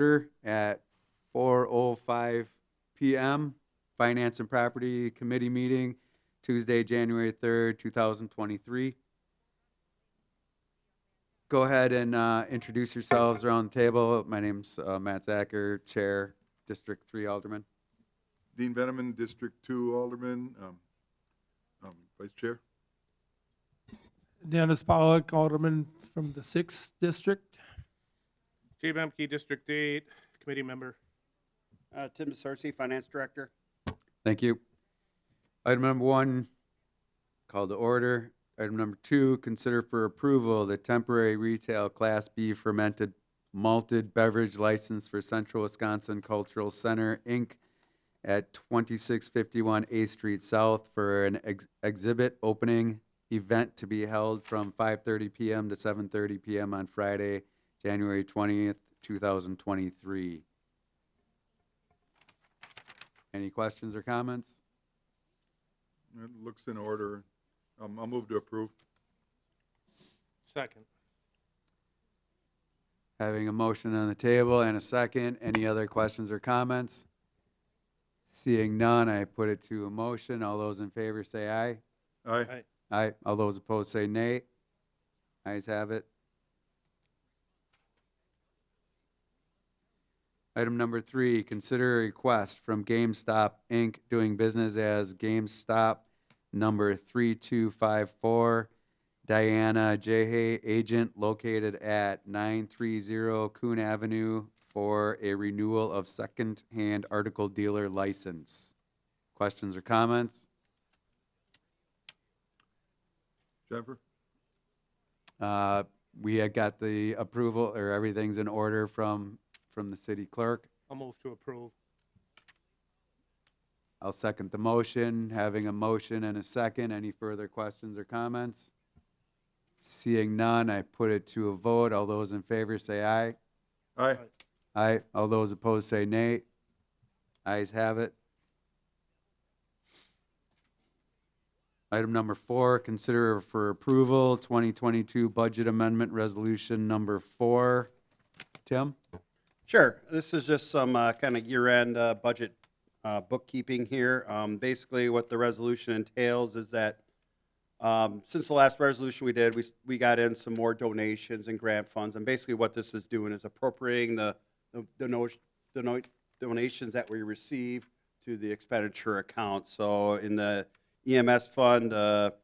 At 4:05 p.m. Finance and Property Committee meeting, Tuesday, January 3rd, 2023. Go ahead and introduce yourselves around the table. My name's Matt Zacher, Chair, District 3 Alderman. Dean Veneman, District 2 Alderman, Vice Chair. Dennis Pollock, Alderman from the 6th District. Jay Bemke, District 8, Committee Member. Tim DeSarcy, Finance Director. Thank you. Item number 1, call to order. Item number 2, consider for approval the temporary retail Class B fermented malted beverage license for Central Wisconsin Cultural Center, Inc. at 2651 A Street South for an exhibit opening event to be held from 5:30 p.m. to 7:30 p.m. on Friday, January 20th, 2023. Any questions or comments? It looks in order. I'll move to approve. Second. Having a motion on the table and a second, any other questions or comments? Seeing none, I put it to a motion. All those in favor say aye. Aye. Aye. Aye. All those opposed say nay. Ayes have it. Item number 3, consider a request from GameStop, Inc., doing business as GameStop number 3254, Diana Jehe, agent, located at 930 Coon Avenue, for a renewal of second-hand article dealer license. Questions or comments? Jennifer? We had got the approval, or everything's in order from the city clerk. I'll move to approve. I'll second the motion. Having a motion and a second, any further questions or comments? Seeing none, I put it to a vote. All those in favor say aye. Aye. Aye. All those opposed say nay. Ayes have it. Item number 4, consider for approval 2022 budget amendment resolution number 4. Tim? Sure. This is just some kind of year-end budget bookkeeping here. Basically, what the resolution entails is that since the last resolution we did, we got in some more donations and grant funds. And basically what this is doing is appropriating the donations that we receive to the expenditure account. So in the EMS fund, the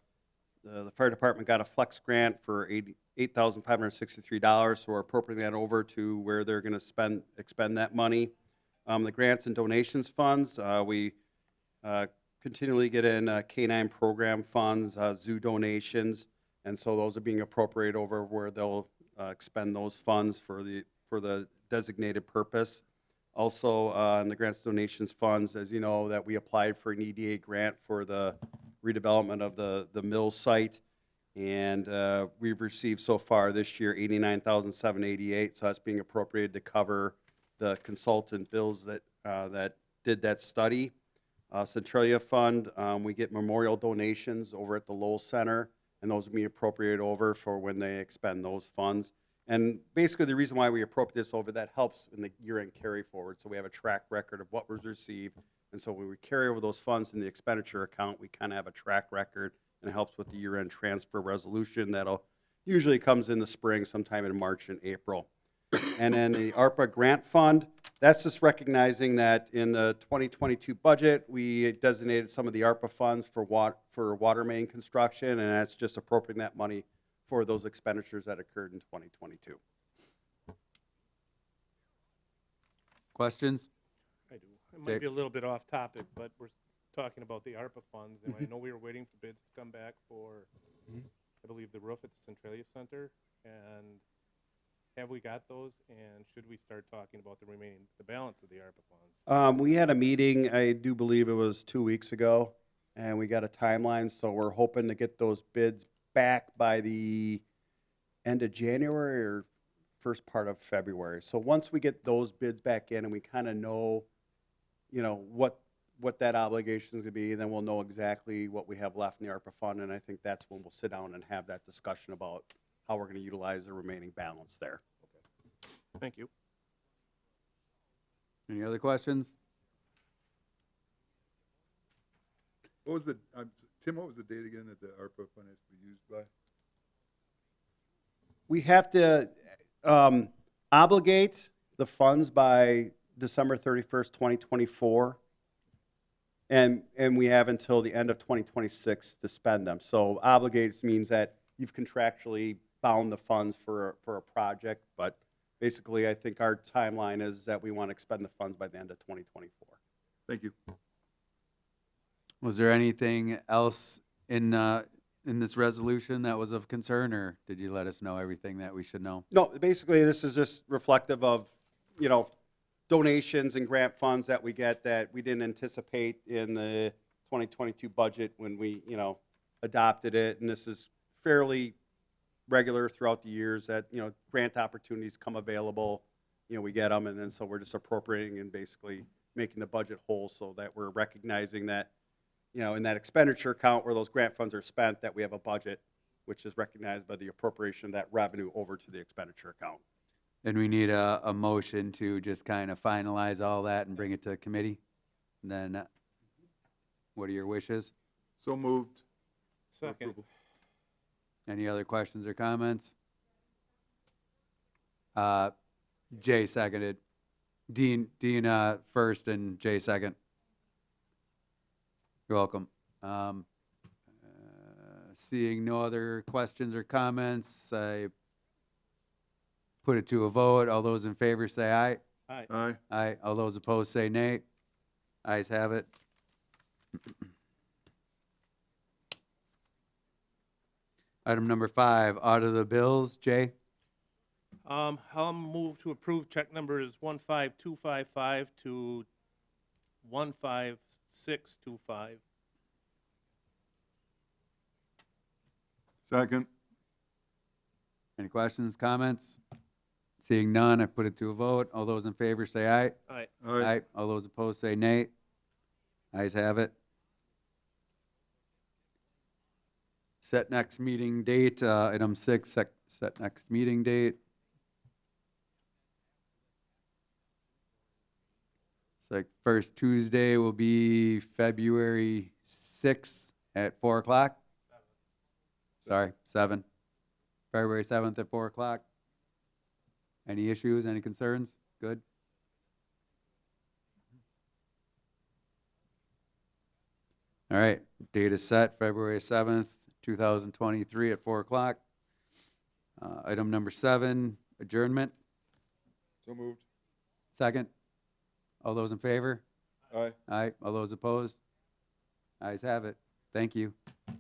fire department got a flex grant for $8,563, so we're appropriating that over to where they're going to expend that money. The grants and donations funds, we continually get in K-9 program funds, zoo donations, and so those are being appropriated over where they'll expend those funds for the designated purpose. Also, in the grants donations funds, as you know, that we applied for an EDA grant for the redevelopment of the mill site. And we've received so far this year $89,788, so that's being appropriated to cover the consultant bills that did that study. Centralia Fund, we get memorial donations over at the Lowell Center, and those will be appropriated over for when they expend those funds. And basically the reason why we appropriate this over, that helps in the year-end carry forward, so we have a track record of what was received. And so when we carry over those funds in the expenditure account, we kind of have a track record, and it helps with the year-end transfer resolution that'll usually comes in the spring, sometime in March and April. And then the ARPA grant fund, that's just recognizing that in the 2022 budget, we designated some of the ARPA funds for water main construction, and that's just appropriating that money for those expenditures that occurred in 2022. Questions? I do. It might be a little bit off topic, but we're talking about the ARPA funds, and I know we were waiting for bids to come back for, I believe, the roof at the Centralia Center. And have we got those? And should we start talking about the balance of the ARPA funds? We had a meeting, I do believe it was 2 weeks ago, and we got a timeline, so we're hoping to get those bids back by the end of January or first part of February. So once we get those bids back in and we kind of know, what that obligation is going to be, then we'll know exactly what we have left in the ARPA fund, and I think that's when we'll sit down and have that discussion about how we're going to utilize the remaining balance there. Thank you. Any other questions? What was the, Tim, what was the date again that the ARPA fund has to be used by? We have to obligate the funds by December 31st, 2024. And we have until the end of 2026 to spend them. So obligates means that you've contractually bound the funds for a project, but basically, I think our timeline is that we want to expend the funds by the end of 2024. Thank you. Was there anything else in this resolution that was of concern, or did you let us know everything that we should know? No, basically, this is just reflective of, you know, donations and grant funds that we get that we didn't anticipate in the 2022 budget when we, you know, adopted it. And this is fairly regular throughout the years that, you know, grant opportunities come available, you know, we get them, and then so we're just appropriating and basically making the budget whole so that we're recognizing that, you know, in that expenditure account where those grant funds are spent, that we have a budget which is recognized by the appropriation of that revenue over to the expenditure account. And we need a motion to just kind of finalize all that and bring it to committee? And then, what are your wishes? So moved. for Second. approval. Any other questions or comments? Jay seconded. Dean first and Jay second. You're welcome. Seeing no other questions or comments, I put it to a vote. All those in favor say aye. Aye. Aye. Aye. All those opposed say nay. Ayes have it. Item number 5, audit of the bills. Jay? I'll move to approve check numbers 15255 to 15625. Second. Any questions, comments? Seeing none, I put it to a vote. All those in favor say aye. Aye. Aye. All those opposed say nay. Ayes have it. Set next meeting date, item 6, set next meeting date. It's like first Tuesday will be February 6th at 4 o'clock. Sorry, 7. February 7th at 4 o'clock. Any issues, any concerns? Good? All right, date is set, February 7th, 2023 at 4 o'clock. Item number 7, adjournment. So moved. Second. All those in favor? Aye. Aye. All those opposed? Ayes have it. Thank you.